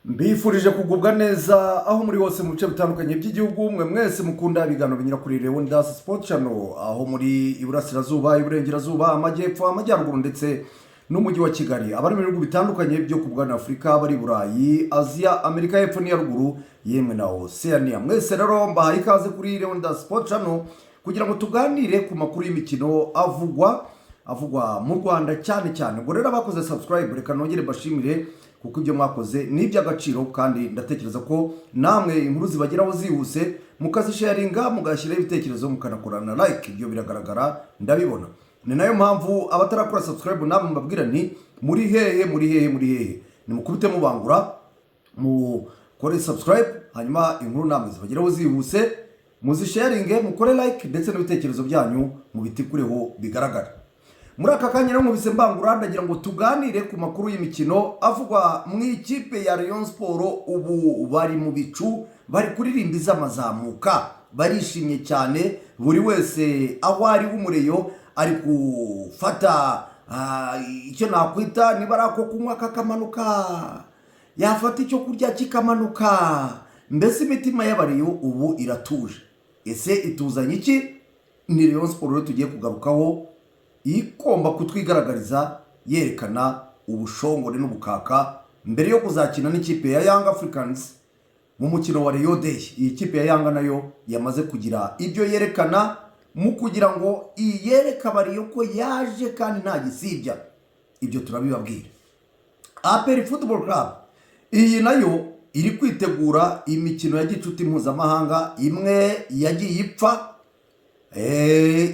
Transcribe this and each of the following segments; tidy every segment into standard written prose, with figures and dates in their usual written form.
Mbifurije kugubwa neza aho muri hose mu bice bitandukanye by'igihugu mwe mwese mukunda ibiganiro binyura kuri Leonidas Sport Channel aho muri iburasirazuba iburengerazuba amajyepfo amajyaruguru ndetse n'umujyi wa Kigali abari mu bihugu bitandukanye byo ku bwa Afrika bari Burayi Asia Amerika y'Epfo n'iya ruguru yemwe na Oceania mwese rero mbahaye ikaze kuri Leonidas Sport Channel kugira ngo tuganire ku makuru y'imikino avugwa mu Rwanda cyane ngo rero abakoze subscribe reka nongere bashimire kuko ibyo mwakoze ni iby'agaciro kandi ndatekereza ko namwe inkuru zibageraho zihuse mukazisharinga mugashyiraho ibitekerezo mukanakorana like ibyo biragaragara ndabibona ni nayo mpamvu abatarakora subscribe namwe mbabwira ni muri hehe nimukubite mubangura mukore subscribe hanyuma inkuru namwe zibageraho zihuse muzisharinge mukore like ndetse n'ibitekerezo byanyu mubitikureho bigaragara. Muri aka kanya rero mubise mbangura ndagira ngo tuganire ku makuru y'imikino avugwa mu ikipe ya Rayon Sport. Ubu bari mu bicu bari kuririmba izamazamuka barishimye cyane buri wese aho ari w'umureyo ari gufata icyo nakwita nibara ko kunywa kakamanuka yafata icyo kurya kikamanuka mbese imitima y'abareyo ubu iratuje. Ese ituzanye iki? Ni Rayon Sport rero tugiye kugarukaho igomba kutwigaragariza yerekana ubushongore n'ubukaka mbere yo kuzakina n'ikipe ya Young Africans mu mukino wa Rio Day. Iyi kipe ya Yanga nayo yamaze kugira ibyo yerekana mu kugira ngo iyereka bariyo ko yaje kandi nta gisibya. Ibyo turabibabwira. APR Football Club iyi nayo iri kwitegura imikino ya gicuti mpuzamahanga imwe yagiye ipfa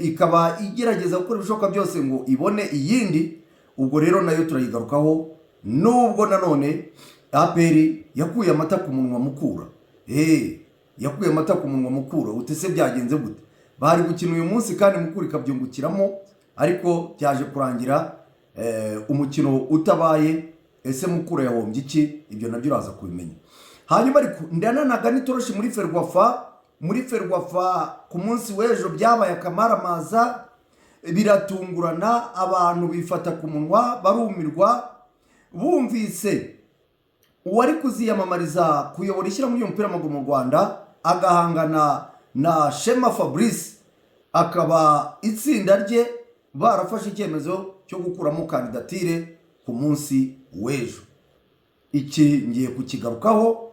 ikaba igerageza gukora ibishoboka byose ngo ibone iyindi. Ubwo rero nayo turayigarukaho nubwo nanone APR yakuye amata ku munwa mukura. Yakuye amata ku munwa mukura utese byagenze gute? Bari gukina uyu munsi kandi mukura ikabyungukiramo ariko byaje kurangira umukino utabaye. Ese mukura yahombye iki? Ibyo nabyo uraza kubimenya. Hanyuma ariko ndananaga nitoroshi muri Ferwafa ku munsi w'ejo byabaye akamaramaza biratungurana abantu bifata ku munwa barumirwa bumvise uwari kuziyamamariza kuyobora ishyirahamwe ry'umupira w'amaguru mu Rwanda agahangana na Shema Fabrice akaba itsinda rye barafashe icyemezo cyo gukuramo kandidatire ku munsi w'ejo. Iki ngiye kukigarukaho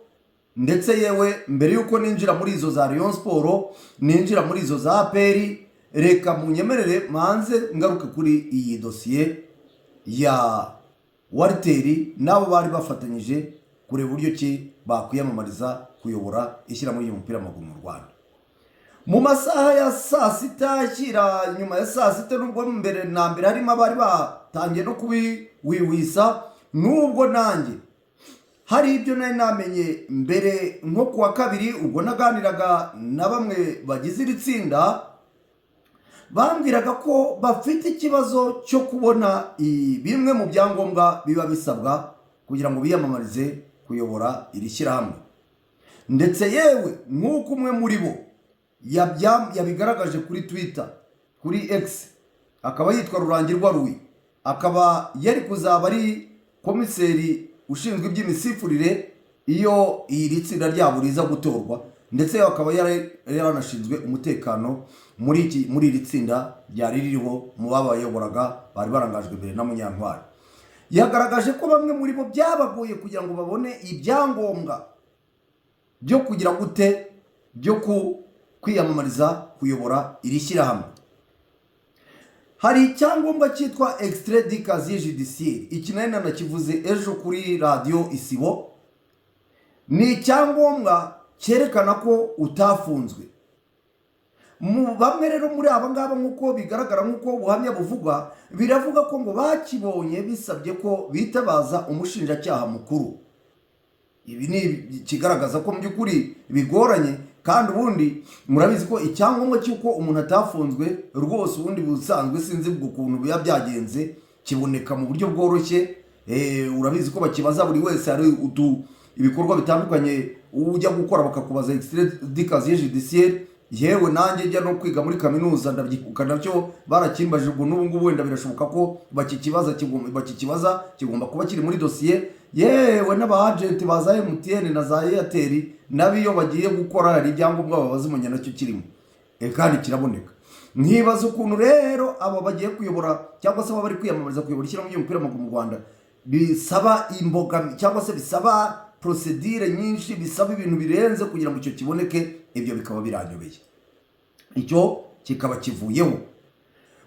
ndetse yewe mbere yuko ninjira muri izo za Rayon Sport ninjira muri izo za APR reka munyemerere manze ngaruke kuri iyi dosiye ya Walteri nabo bari bafatanyije kureba uburyo ki bakwiyamamariza kuyobora ishyirahamwe ry'umupira w'amaguru mu Rwanda. Mu masaha ya saa sita shyira nyuma ya saa sita nubwo mbere na mbere harimo abari batangiye no kubiwisa nubwo nanjye hari ibyo nari namenye mbere nko kuwa kabiri ubwo naganiraga na bamwe bagize iri tsinda bambwiraga ko bafite ikibazo cyo kubona bimwe mu byangombwa biba bisabwa kugira ngo biyamamarize kuyobora iri shyirahamwe. Ndetse yewe nk'uko umwe muri bo yabigaragaje kuri Twitter kuri X akaba yitwa Rurangirwa Louis akaba yari kuzaba ari komiseri ushinzwe iby'imisifurire iyo iri tsinda ryabo riza gutorwa ndetse akaba yaranashinzwe umutekano muri iri tsinda ryari ririho mu babayoboraga bari barangajwe imbere na Munyantwari. Yagaragaje ko bamwe muri bo byabagoye kugira ngo babone ibyangombwa byo kugira gute byo kwiyamamariza kuyobora iri shyirahamwe. Hari icyangombwa cyitwa extrait du casier judiciaire. Iki nari nanakivuze ejo kuri radio Isibo. Ni icyangombwa cyerekana ko utafunzwe. Bamwe rero muri aba ngaba nk'uko bigaragara nk'uko ubuhamya buvugwa biravuga ko ngo bakibonye bisabye ko bitabaza umushinjacyaha mukuru. Ibi ni kigaragaza ko mu by'ukuri bigoranye kandi ubundi murabizi ko icyangombwa cy'uko umuntu atafunzwe rwose ubundi busanzwe sinzi ukuntu biba byagenze kiboneka mu buryo bworoshye. Urabizi ko bakibaza buri wese hari ibikorwa bitandukanye ujya gukora bakakubaza extrait du casier judiciaire. Yewe nanjye njya no kwiga muri kaminuza ndabyibuka nacyo barakimbajije ubwo n'ubu ngubu wenda birashoboka ko bakikibaza kigomba kuba kiri muri dosiye yewe n'aba-agenti ba za MTN na za Airtel nabiyo bagiye gukora hari ibyangombwa babaza umunya nacyo kirimo kandi kiraboneka. Nkibaza ukuntu rero abo bagiye kuyobora cyangwa se bari kwiyamamariza kuyobora ishyirahamwe ry'umupira w'amaguru mu Rwanda bisaba imbogamizi cyangwa se bisaba procedure nyinshi, bisaba ibintu birenze kugira ngo icyo kiboneke. Ibyo bikaba biranyobeye, icyo kikaba kivuyeho.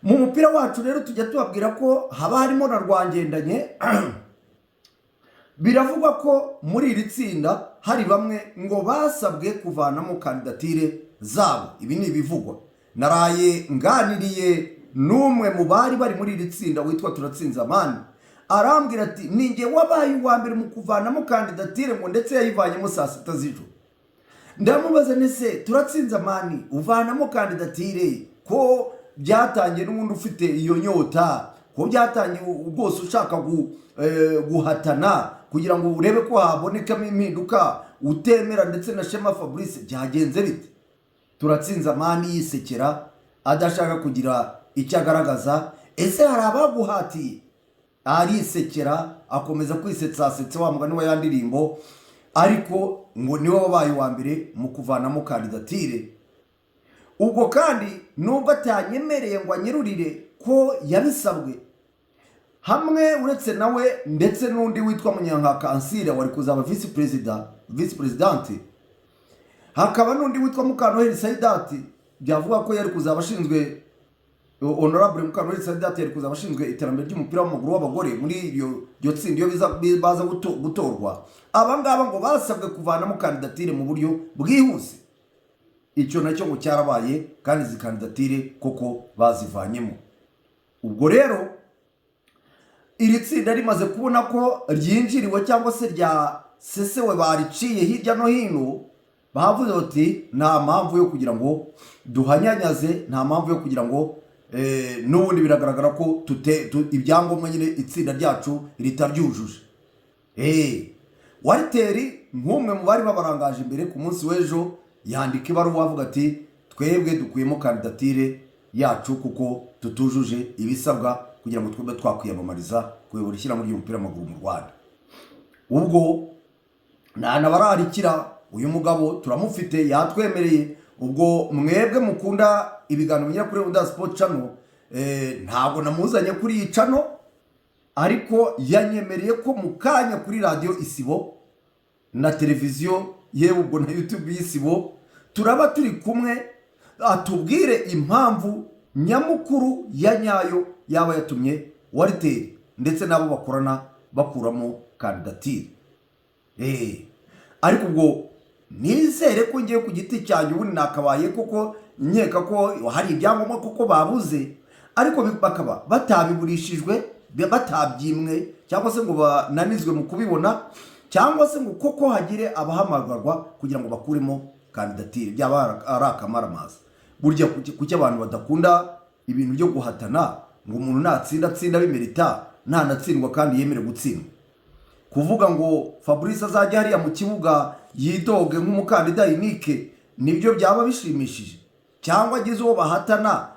Mu mupira wacu rero tujya tubabwira ko haba harimo na rwangendanye. Biravugwa ko muri iri tsinda hari bamwe ngo basabwe kuvanamo kandidatire zabo. Ibi ni ibivugwa. Naraye nganiriye n'umwe mu bari muri iri tsinda witwa Turatsinze Amani, arambwira ati ninjye wabaye uwa mbere mu kuvanamo kandidatire ngo ndetse yayivanyemo saa 6 z'ijoro. Ndamubaza nese Turatsinze Amani uvanamo kandidatire ko byatangiye n'ubundi ufite iyo nyota, ko byatangiye rwose ushaka guhatana kugira ngo urebe ko habonekamo impinduka utemera ndetse na Shema Fabrice, byagenze bite? Turatsinze Amani yisekera adashaka kugira icyo agaragaza. Ese hari abaguhatiye? Arisekera akomeza kwisetsa wa mugani wa ya ndirimbo, ariko ngo niwe wabaye wa mbere mu kuvanamo kandidatire. Ubwo kandi nubwo atanyemereye ngo anyerurire ko yabisabwe, hamwe uretse nawe ndetse n'undi witwa Munyankaka Ansire wari kuzaba vice presidente, hakaba n'undi witwa Mukanoheli Saidati byavuga ko yari kuzaba ashinzwe honorable Mukanoheli Saidati yari kuzaba ashinzwe iterambere ry'umupira w'amaguru w'abagore muri iyo tsinda iyo baza gutorwa. Abangaba ngo basabwe kuvanamo kandidatire mu buryo bwihuse. Icyo nacyo ngo cyarabaye kandi izi kandidatire koko bazivanyemo. Ubwo rero iri tsinda rimaze kubona ko ryinjiriwe cyangwa se ryasesewe bariciye hirya no hino, bavuze bati nta mpamvu yo kugira ngo duhanyanyaze, nta mpamvu yo kugira ngo n'ubundi biragaragara ko ibyangombwa nyine itsinda ryacu ritaryujuje. Wariteri nk'umwe mu bari babarangaje imbere ku munsi w'ejo yandika ibaruwa avuga ati twebwe dukuyemo kandidatire yacu kuko tutujuje ibisabwa kugira ngo twebwe twakwiyamamariza kuyobora ishyirahamwe ry'umupira w'amaguru mu Rwanda. Ubwo nanabararikira uyu mugabo turamufite yatwemereye. Ubwo mwebwe mukunda ibiganiro bya kuri Rwanda Sport Channel, ntabwo namuzanye kuri iyi channel, ariko yanyemereye ko mukanya kuri radio Isibo na televiziyo yewe ubwo na YouTube y'Isibo turaba turi kumwe, atubwire impamvu nyamukuru ya nyayo yaba yatumye Wariteri ndetse nabo bakorana bakuramo kandidatire. Ariko ubwo nizere ko ngiye ku giti cyanjye ubundi nakabaye kuko nkeka ko hari ibyangombwa kuko babuze, ariko bakaba batabiburishijwe, batabyimwe cyangwa se ngo bananizwe mu kubibona, cyangwa se ngo koko hagire abahamagarwa kugira ngo bakuremo kandidatire. Byaba ari akamaramaza. Burya kuki abantu badakunda ibintu byo guhatana ngo umuntu natsinda bimerita, ntanatsindwa kandi yemere gutsindwa. Kuvuga ngo Fabrice azajya hariya mu kibuga yidoge nk'umukandida unique nibyo byaba bishimishije? Cyangwa agize uwo bahatana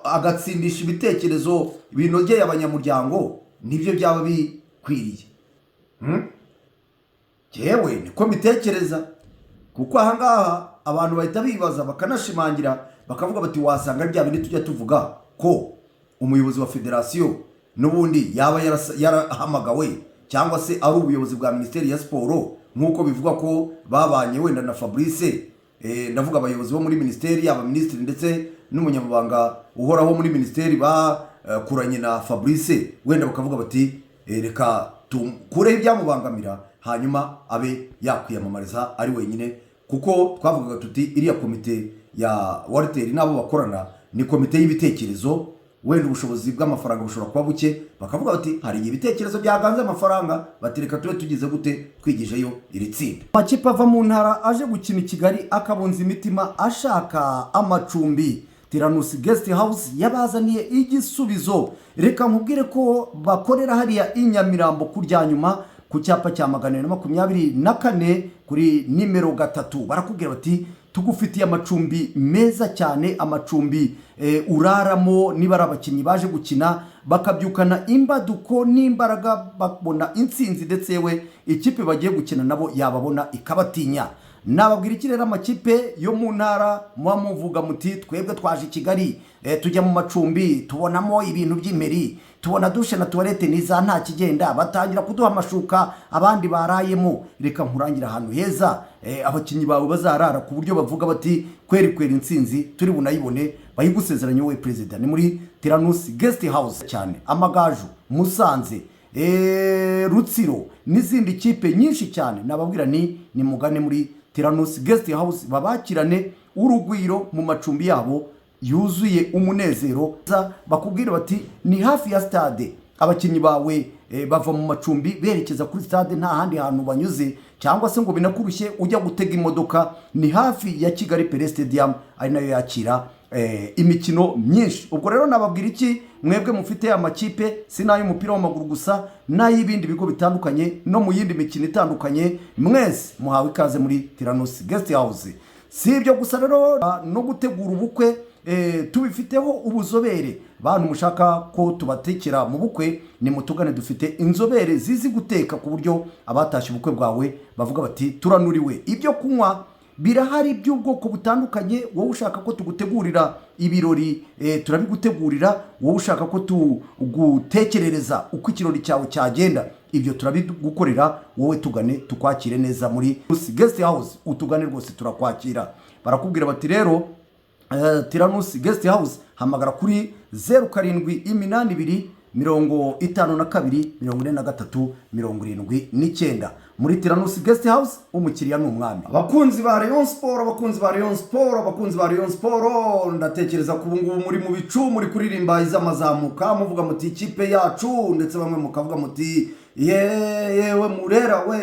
agatsindisha ibitekerezo binogeye abanyamuryango nibyo byaba bikwiriye? Yewe niko mbitekereza, kuko ahangaha abantu bahita bibaza bakanashimangira bakavuga bati wasanga bya bindi tujya tuvuga ko umuyobozi wa federasiyo n'ubundi yaba yarahamagawe cyangwa se ari ubuyobozi bwa Minisiteri ya Siporo nk'uko bivuga ko babanye wenda na Fabrice. Ndavuga abayobozi bo muri Minisiteri, aba minisitiri ndetse n'umunyamabanga uhoraho muri Minisiteri bakuranye na Fabrice, wenda bakavuga bati reka tukureho ibyamubangamira hanyuma abe yakwiyamamariza ari wenyine. Kuko twavugaga tuti iriya komite ya Wariteri nabo bakorana ni komite y'ibitekerezo, wenda ubushobozi bw'amafaranga bushobora kuba buke, bakavuga bati hari ibitekerezo byaganze amafaranga, batereka tube tugize gute twigijeyo iri tsinda. Amakipe ava mu ntara aje gukina i Kigali akabunza imitima ashaka amacumbi. Tiranusi Guest House yabazaniye igisubizo. Reka nkubwire ko bakorera hariya i Nyamirambo kurya nyuma ku cyapa cya 224 kuri nimero 3. Barakubwira bati tugufitiye amacumbi meza cyane, amacumbi uraramo niba ari abakinnyi baje gukina bakabyukana imbaduko n'imbaraga babona intsinzi, ndetse yewe ikipe bagiye gukina nabo yababona ikabatinya. Nababwira iki rero amakipe yo mu ntara muba muvuga muti twebwe twaje i Kigali tujya mu macumbi tubonamo ibintu by'imeri, tubona dushe na toilette niza nta kigenda, batangira kuduha amashuka abandi barayemo. Reka nkurangira ahantu heza abakinnyi bawe bazarara ku buryo bavuga bati kweri intsinzi turi bunayibone, bayigusezeranye wowe perezida. Ni muri Tiranusi Guest House cyane, Amagaju, Musanze, Rutsiro n'izindi kipe nyinshi cyane. Nababwira ni mugane muri Tiranusi Guest House, babakirane urugwiro mu macumbi yabo yuzuye umunezero. Bakubwira bati ni hafi ya stade, abakinnyi bawe bava mu macumbi berekeza kuri stade, nta handi hantu banyuze cyangwa se ngo binakurushye ujya gutega imodoka. Ni hafi ya Kigali Pele Stadium, ari nayo yakira imikino myinshi. Ubwo rero nababwira iki, mwebwe mufite amakipe sinay'umupira w'amaguru gusa, n'ay'ibindi bigo bitandukanye no mu yindi mikino itandukanye, mwese muhawe ikaze muri Tiranusi Guest House. Si ibyo gusa rero no gutegura ubukwe tubifiteho ubuzobere. Bantu mushaka ko tubatekera mu bukwe, ni mutugane, dufite inzobere zizi guteka ku buryo abatashye ubukwe bwawe bavuga bati turanuriwe. Ibyo kunywa birahari by'ubwoko butandukanye. Wowe ushaka ko tugutegurira ibirori turabigutegurira, wowe ushaka ko tugutekerereza uko ikirori cyawe cyagenda, ibyo turabigukorera. Wowe tugane tukwakire neza muri Guest House, utugane rwose turakwakira. Barakubwira bati rero Tiranusi Guest House, hamagara kuri 0782424379 muri Tiranusi Guest House. Umukiriya ni umwami. Abakunzi ba Rayon Sport, abakunzi ba Rayon Sport, abakunzi ba Rayon Sport, ndatekereza ku bungubu muri mu bicu, muri kuririmba izamazamuka, muvuga muti ikipe yacu, ndetse bamwe mukavuga muti yewe Murera we,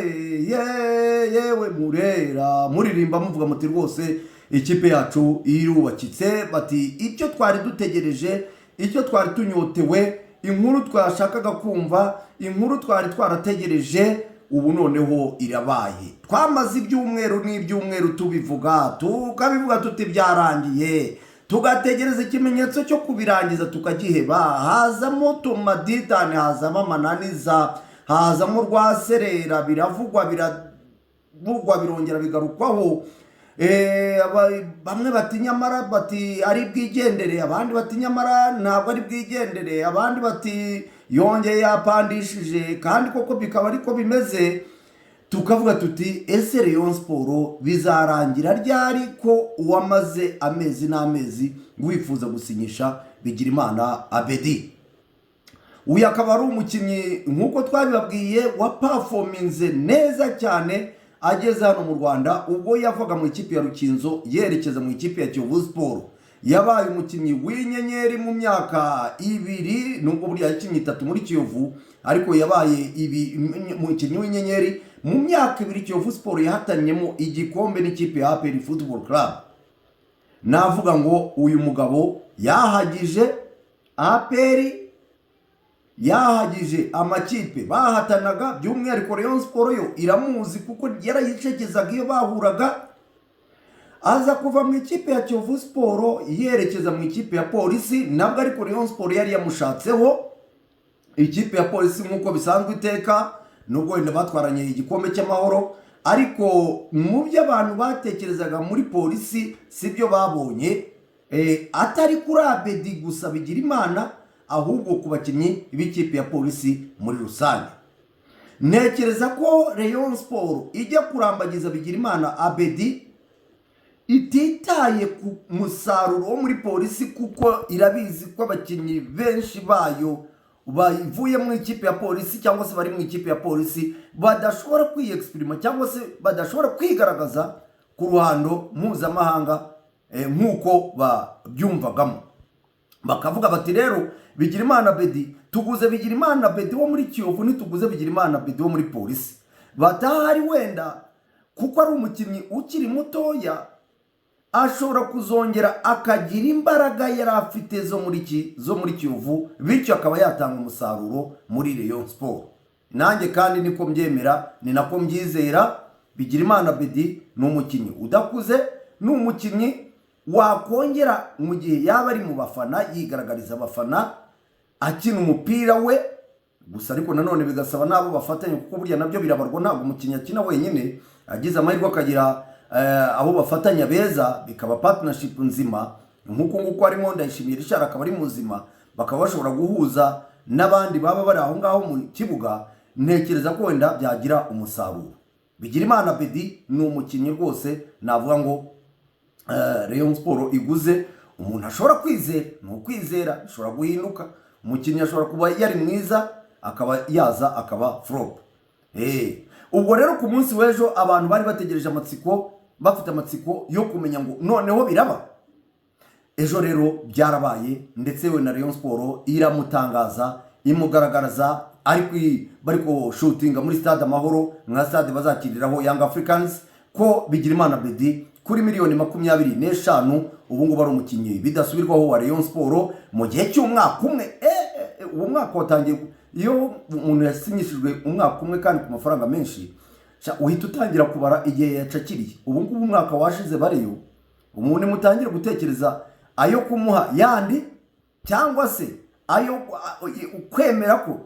yewe Murera, muririmba muvuga muti rwose ikipe yacu irubakitse. Bati icyo twari dutegereje, icyo twari tunyotewe, inkuru twashakaga kumva, inkuru twari twarategereje, ubu noneho irabaye. Twamaze ibyumweru tubivuga, tukabivuga tuti byarangiye, tugategereza ikimenyetso cyo kubirangiza tukagiheba. Hazamo Tomaditani, hazamo Amananiza, hazamo Rwaserera, biravugwa birongera bigarukwaho. Bamwe bati nyamara bati ari bwigendere, abandi bati nyamara ntabwo ari bwigendere, abandi bati yongeye yapandishije, kandi koko bikaba ariko bimeze. Tukavuga tuti ese Rayon Sport bizarangira ryari ko uwamaze amezi n'amezi wifuza gusinyisha Bigirimana Abedi? Uyu akaba ari umukinnyi nk'uko twabibabwiye wa performinze neza cyane ageze hano mu Rwanda. Ubwo yavaga mu ikipe ya Rukinzo yerekeza mu ikipe ya Kiyovu Sport, yabaye umukinnyi w'inyenyeri mu myaka 2, nubwo buri yakinnye 3 muri Kiyovu, ariko yabaye umukinnyi w'inyenyeri mu myaka 2 Kiyovu Sport yahatanyemo igikombe n'ikipe ya APR Football Club. Navuga ngo uyu mugabo yahagije APR, yahagije amakipe bahatanaga, by'umwihariko Rayon Sport yo iramuzi kuko yarayicekezaga iyo bahuraga. Aza kuva mu ikipe ya Kiyovu Sport yerekeza mu ikipe ya Polisi, nabwo ariko Rayon Sport yari yamushatseho. Ikipe ya Polisi nk'uko bisanzwe iteka, nubwo wenda batwaranye igikombe cy'amahoro, ariko mu byo abantu batekerezaga muri Polisi sibyo babonye. Atari kuri Abedi gusa Bigirimana, ahubwo ku bakinnyi b'ikipe ya Polisi muri rusange. Ntekereza ko Rayon Sport ijya kurambagiza Bigirimana Abedi ititaye ku musaruro wo muri Polisi, kuko irabizi ko abakinnyi benshi bayo bavuye mu ikipe ya Polisi cyangwa se bari mu ikipe ya Polisi badashobora kwiyexprima cyangwa se badashobora kwigaragaza ku ruhando mpuzamahanga nk'uko babyumvagamo. Bakavuga bati rero Bigirimana Abedi, tuguze Bigirimana Abedi wo muri Kiyovu, ntituguze Bigirimana Abedi wo muri Polisi. Batahari wenda kuko ari umukinnyi ukiri mutoya, ashobora kuzongera akagira imbaraga yari afite zo muri Kiyovu, bityo akaba yatanga umusaruro muri Rayon Sport. Nanjye kandi niko mbyemera, ni nako mbyizera. Bigirimana Abedi ni umukinnyi udakuze, ni umukinnyi wakongera mu gihe yaba ari mu bafana yigaragariza abafana akina umupira we gusa, ariko nanone bigasaba nabo bafatanye, kuko burya nabyo birabarwa, ntabwo umukinnyi akina wenyine, agize amahirwe akagira abo bafatanya beza, bikaba partnership nzima, nk'uko nguko harimo Ndayishimiye Richard akaba ari muzima, bakaba bashobora guhuza n'abandi baba bari aho ngaho mu kibuga, ntekereza ko wenda byagira umusaruro. Bigirimana Bedi ni umukinnyi rwose navuga ngo Rayon Sport iguze, umuntu ashobora kwizera, ni ukwizera, ashobora guhinduka, umukinnyi ashobora kuba yari mwiza akaba yaza akaba flop. Ubwo rero ku munsi w'ejo abantu bari bategereje amatsiko, bafite amatsiko yo kumenya ngo noneho biraba. Ejo rero byarabaye, ndetse we na Rayon Sport iramutangaza, imugaragaraza bari ko shootinga muri stade Amahoro, nka stade bazakiriraho Young Africans, ko Bigirimana Bedi kuri miliyoni 25 ubu ngubu ari umukinnyi bidasubirwaho wa Rayon Sport mu gihe cy'umwaka umwe. Uwo mwaka watangiye, iyo umuntu yasinyishijwe umwaka umwe kandi ku mafaranga menshi, uhita utangira kubara igihe yacakiriye. Ubu ngubu umwaka washize bariyo, umuntu mutangira gutekereza ayo kumuha yandi, cyangwa se ayo kwemera ko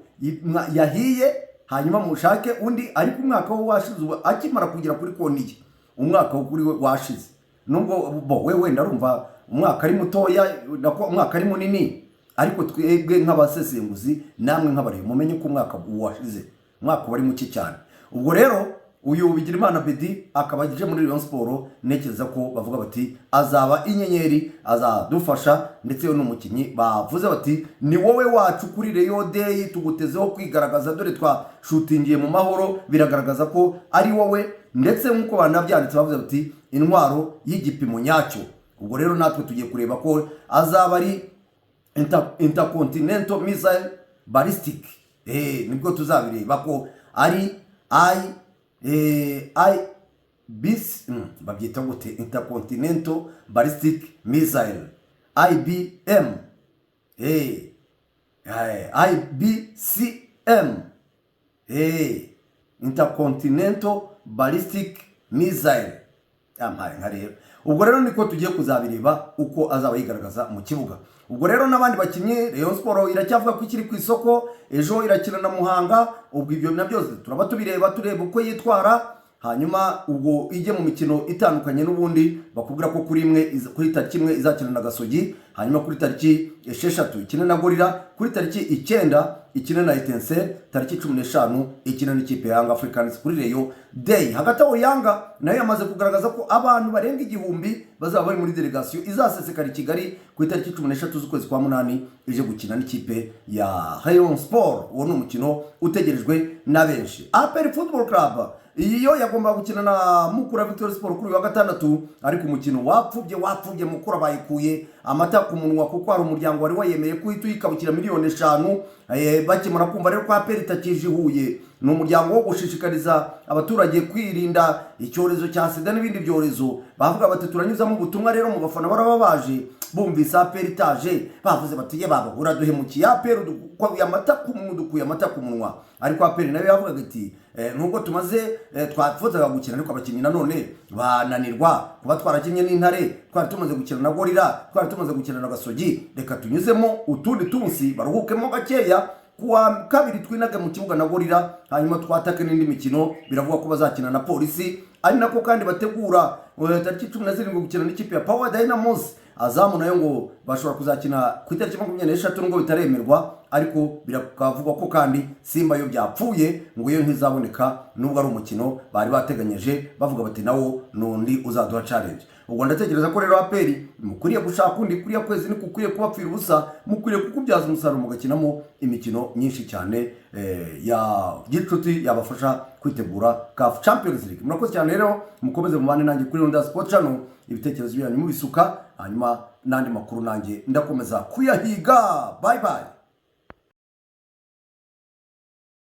yahiye hanyuma mushake undi, ariko umwaka wo washize akimara kugira kuri konti ye, umwaka wo kuri washize. Nubwo we wenda urumva umwaka ari mutoya, nako umwaka ari munini, ariko twebwe nk'abasesenguzi namwe nk'abareba mumenye ko umwaka washize, umwaka wari muke cyane. Ubwo rero uyu Bigirimana Bedi akaba aje muri Rayon Sport, nekereza ko bavuga bati azaba inyenyeri, azadufasha, ndetse no umukinnyi bavuze bati ni wowe wacu kuri Rayon Day, tugutezeho kwigaragaza, dore twa shootingiye mu Mahoro, biragaragaza ko ari wowe, ndetse nk'uko banabyanditse bavuze bati intwaro y'igipimo nyacyo. Ubwo rero natwe tugiye kureba ko azaba ari intercontinental missile ballistic, nibwo tuzabireba ko ari babyita gute, intercontinental ballistic missile, IBM, IBCM, intercontinental ballistic missile. Rero ubwo rero niko tugiye kuzabireba uko azaba yigaragaza mu kibuga. Ubwo rero n'abandi bakinnyi, Rayon Sport iracyavuga ko ikiri ku isoko, ejo irakina na Muhanga. Ubwo ibyo nabyo turaba tureba uko yitwara, hanyuma ubwo ije mu mikino itandukanye. N'ubundi bakubwira ko kuri tariki 1 izakina na Gasogi, hanyuma kuri tariki 6 ikina na Gorira, kuri tariki 9 ikina na Etincelle, tariki 15 ikina n'ikipe ya Young Africans kuri Rayon Day. Hagati aho Yanga nayo yamaze kugaragaza ko abantu barenga 1000 bazaba bari muri delegation izasesekara i Kigali ku tariki 16 z'ukwezi kwa 8 ije gukina n'ikipe ya Rayon Sport. Uwo ni umukino utegerejwe na benshi. APR Football Club iyo yagomba gukina na Mukura Victory Sport kuri wa gatandatu, ariko umukino wapfubye Mukura bayikuye amata ku munwa, kuko ari umuryango wari wayemeye kuhita uyikabukira miliyoni 5. Bakimara kumva rero ko APR itakije Huye, ni umuryango wo gushishikariza abaturage kwirinda icyorezo cya sida n'ibindi byorezo. Bavuga bati turanyuzamo ubutumwa rero mu bafana baraba baje bumvise APR itaje, bavuze bati ye baba uraduhemukiye APR, dukuye amata ku munwa. Ariko APR nayo yavuga ati nubwo tumaze twafuzaga gukina, ariko abakinnyi nanone bananirwa kuba twarakinnye n'Intare, twari tumaze gukina na Gorira, twari tumaze gukina na Gasogi, reka tunyuzemo utundi tunsi baruhukemo gakeya. Kuwa kabiri twinaga mu kibuga na Gorira, hanyuma twatake n'indi mikino. Biravuga ko bazakina na Polisi, ari nako kandi bategura tariki 17 gukina n'ikipe ya Power Dynamos. Azamu nayo ngo bashobora kuzakina ku itariki 23 ngo bitaremerwa, ariko birakavugwa ko kandi Simba yo byapfuye ngo iyo ntizaboneka, nubwo ari umukino bari bateganyije, bavuga bati nawo nundi uzaduha challenge. Ubwo ndatekereza ko rero APR mukuriye gushaka undi kuriya kwezi ni kukuriye kubapfira ubusa, mukuriye kukubyaza umusaruro mugakinamo imikino myinshi cyane ya gicuti yabafasha kwitegura CAF Champions League. Murakoze cyane rero, mukomeze mubane nanjye kuri Ronda Sport Channel, ibitekerezo byanyu mubisuka, hanyuma nandi makuru nanjye ndakomeza kuyahiga. Bye bye.